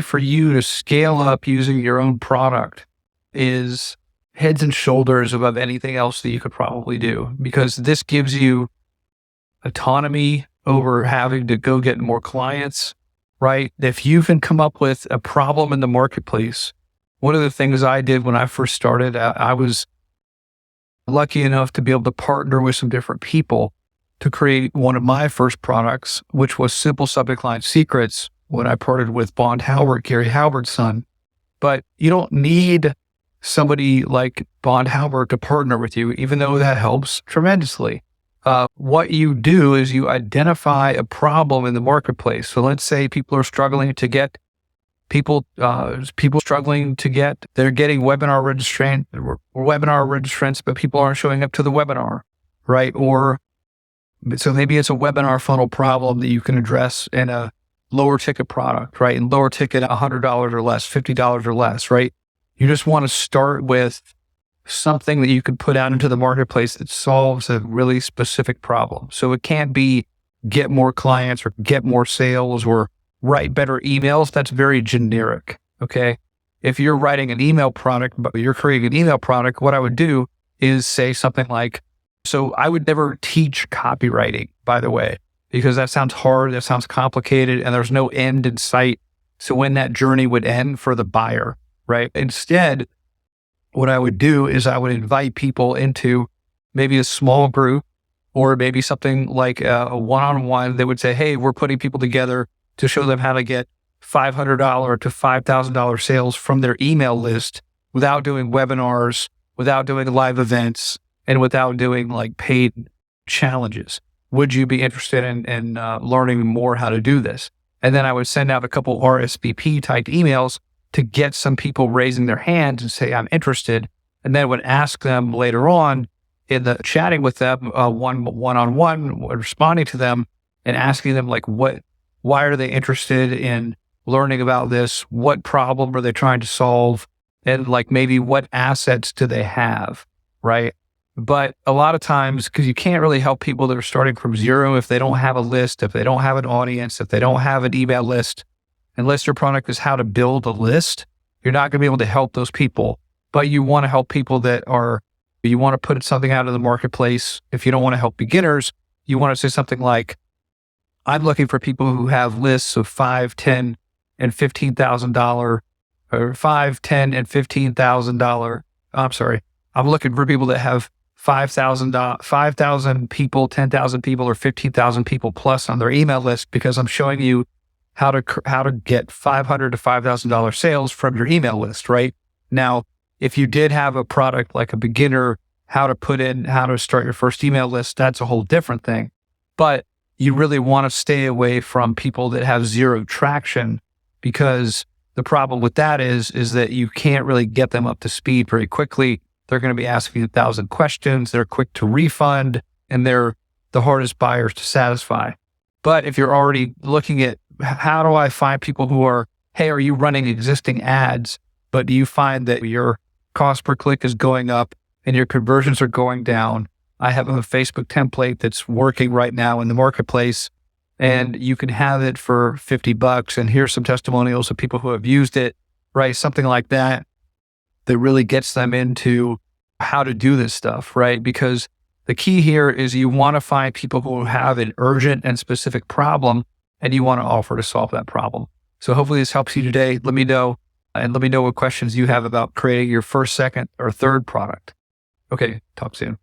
for you to scale up using your own product is heads and shoulders above anything else that you could probably do, because this gives you autonomy over having to go get more clients, right? If you can come up with a problem in the marketplace, one of the things I did when I first started, I was lucky enough to be able to partner with some different people to create one of my first products, which was Simple Subject Line Secrets, when I partnered with Bond Howard, Gary Howard's son. But you don't need somebody like Bond Howard to partner with you, even though that helps tremendously. What you do is you identify a problem in the marketplace. So let's say people are struggling to get they're getting webinar registrants, but people aren't showing up to the webinar, right? Or so maybe it's a webinar funnel problem that you can address in a lower ticket product, right? And lower ticket, $100 or less, $50 or less, right? You just want to start with something that you can put out into the marketplace that solves a really specific problem. So it can't be get more clients or get more sales or write better emails. That's very generic. Okay. If you're writing an email product, but you're creating an email product, what I would do is say something like, so I would never teach copywriting, by the way, because that sounds hard, that sounds complicated, and there's no end in sight. So when that journey would end for the buyer, right? Instead, what I would do is I would invite people into maybe a small group or maybe something like a one-on-one. They would say, hey, we're putting people together to show them how to get $500 to $5,000 sales from their email list without doing webinars, without doing live events, and without doing like paid challenges. Would you be interested in learning more how to do this? And then I would send out a couple RSVP type emails to get some people raising their hands and say, I'm interested. And then would ask them later on in the chatting with them, one-on-one, responding to them and asking them like, why are they interested in learning about this? What problem are they trying to solve? And like maybe what assets do they have, right? But a lot of times, because you can't really help people that are starting from zero if they don't have a list, if they don't have an audience, if they don't have an email list, unless your product is how to build a list, you're not going to be able to help those people. But you want to help people you want to put something out in the marketplace. If you don't want to help beginners, you want to say something like, I'm looking for people who have lists of $5, $10, and $15,000 or $5, $10, and $15,000. I'm sorry. I'm looking for people that have 5,000 people, 10,000 people, or 15,000 people plus on their email list, because I'm showing you how to get $500 to $5,000 sales from your email list, right? Now, if you did have a product like a beginner, how to start your first email list, that's a whole different thing. But you really want to stay away from people that have zero traction, because the problem with that is that you can't really get them up to speed very quickly. They're going to be asking 1,000 questions. They're quick to refund, and they're the hardest buyers to satisfy. But if you're already looking at how do I find people who are, hey, are you running existing ads, but do you find that your cost per click is going up and your conversions are going down? I have a Facebook template that's working right now in the marketplace, and you can have it for $50. And here's some testimonials of people who have used it, right? Something like that really gets them into how to do this stuff, right? Because the key here is you want to find people who have an urgent and specific problem, and you want to offer to solve that problem. So hopefully this helps you today. Let me know, and let me know what questions you have about creating your first, second, or third product. Okay, talk soon.